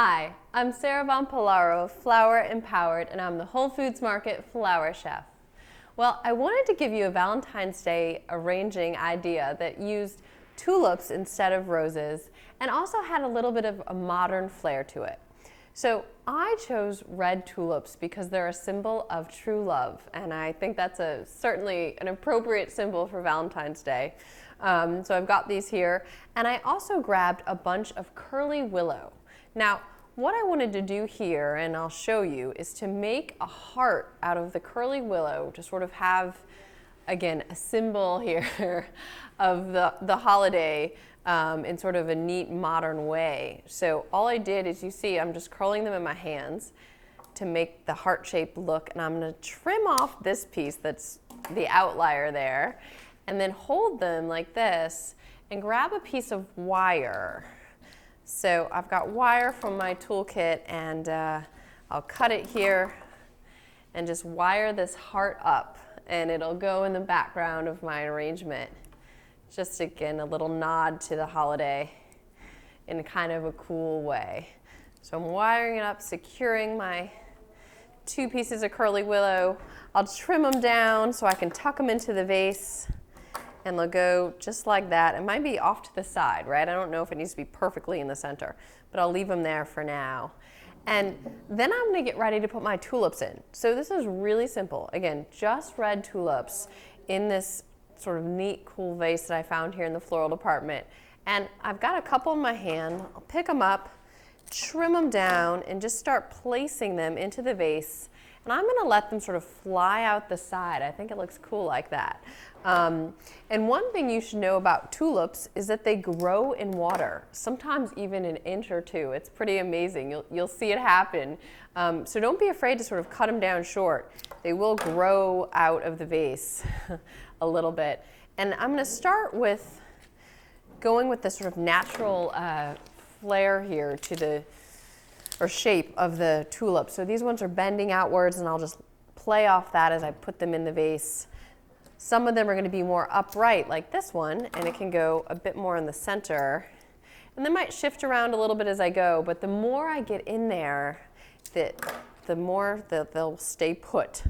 Hi, I'm Sarah von Pollaro, Flower Empowered, and I'm the Whole Foods Market Flower Chef. Well, I wanted to give you a Valentine's Day arranging idea that used tulips instead of roses and also had a little bit of a modern flair to it. So I chose red tulips because they're a symbol of true love, and I think that's certainly an appropriate symbol for Valentine's Day. So I've got these here, and I also grabbed a bunch of curly willow. Now, what I wanted to do here, and I'll show you, is to make a heart out of the curly willow to sort of have, again, a symbol here of the holiday in sort of a neat modern way. So all I did is, you see, I'm just curling them in my hands to make the heart-shaped look, and I'm going to trim off this piece that's the outlier there, and then hold them like this and grab a piece of wire. So I've got wire from my toolkit, and I'll cut it here and just wire this heart up, and it'll go in the background of my arrangement. Just, again, a little nod to the holiday in kind of a cool way. So I'm wiring it up, securing my two pieces of curly willow. I'll trim them down so I can tuck them into the vase, and they'll go just like that. It might be off to the side, right? I don't know if it needs to be perfectly in the center, but I'll leave them there for now. And then I'm gonna get ready to put my tulips in. So this is really simple. Again, just red tulips in this sort of neat, cool vase that I found here in the floral department. And I've got a couple in my hand. I'll pick them up, trim them down, and just start placing them into the vase. And I'm gonna let them sort of fly out the side. I think it looks cool like that. And one thing you should know about tulips is that they grow in water, sometimes even an inch or two. It's pretty amazing. You'll see it happen. So don't be afraid to sort of cut them down short. They will grow out of the vase a little bit. And I'm gonna start with going with the sort of natural flair here to the shape of the tulip. So these ones are bending outwards, and I'll just play off that as I put them in the vase. Some of them are going to be more upright, like this one, and it can go a bit more in the center. And they might shift around a little bit as I go, but the more I get in there, the more they'll stay put.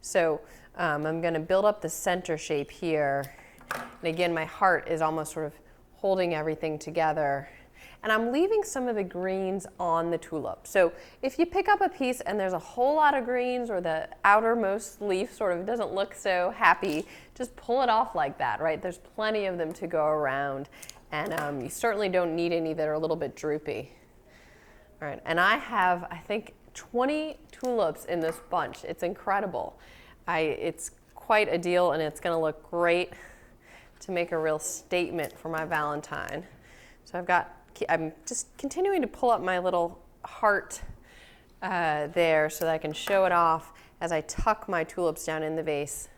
So I'm going to build up the center shape here. And again, my heart is almost sort of holding everything together. And I'm leaving some of the greens on the tulip. So if you pick up a piece and there's a whole lot of greens, or the outermost leaf sort of doesn't look so happy, just pull it off like that, right? There's plenty of them to go around, and you certainly don't need any that are a little bit droopy. All right, and I have, I think, 20 tulips in this bunch. It's incredible. It's quite a deal, and it's gonna look great to make a real statement for my Valentine. So I'm just continuing to pull up my little heart there so that I can show it off as I tuck my tulips down in the vase.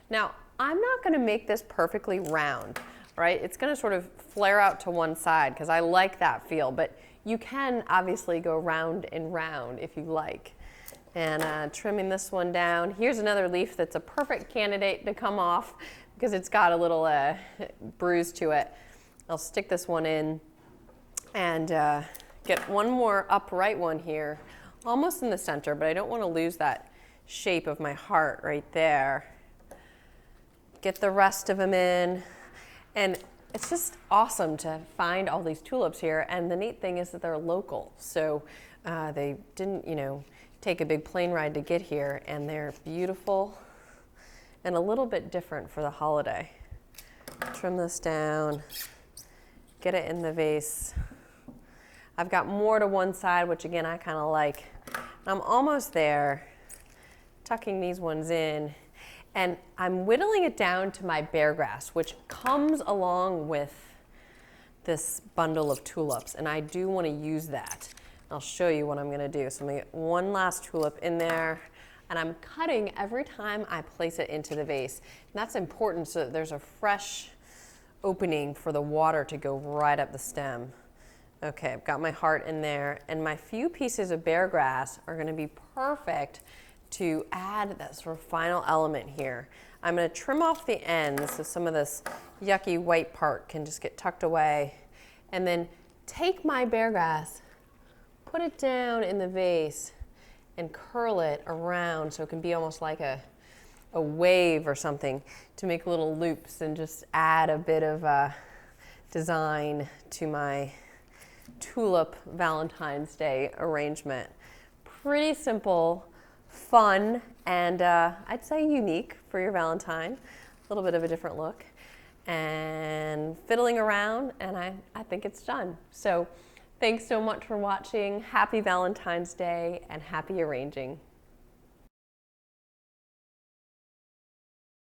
Now, I'm not going to make this perfectly round, right? It's going to sort of flare out to one side because I like that feel, but you can obviously go round and round if you like. And trimming this one down. Here's another leaf that's a perfect candidate to come off because it's got a little bruise to it. I'll stick this one in and get one more upright one here, almost in the center, but I don't want to lose that shape of my heart right there. Get the rest of them in, and it's just awesome to find all these tulips here, and the neat thing is that they're local, so they didn't, take a big plane ride to get here, and they're beautiful and a little bit different for the holiday. Trim this down, get it in the vase. I've got more to one side, which again, I kind of like. I'm almost there, tucking these ones in, and I'm whittling it down to my bear grass, which comes along with this bundle of tulips, and I do want to use that. I'll show you what I'm going to do. So I'm going to get one last tulip in there, and I'm cutting every time I place it into the vase. And that's important so that there's a fresh opening for the water to go right up the stem. Okay, I've got my heart in there, and my few pieces of bear grass are going to be perfect to add that sort of final element here. I'm going to trim off the ends so some of this yucky white part can just get tucked away, and then take my bear grass, put it down in the vase and curl it around so it can be almost like a wave or something, to make little loops and just add a bit of design to my tulip Valentine's Day arrangement. Pretty simple, fun, and I'd say unique for your Valentine. A little bit of a different look. And fiddling around, and I think it's done. So thanks so much for watching. Happy Valentine's Day and happy arranging.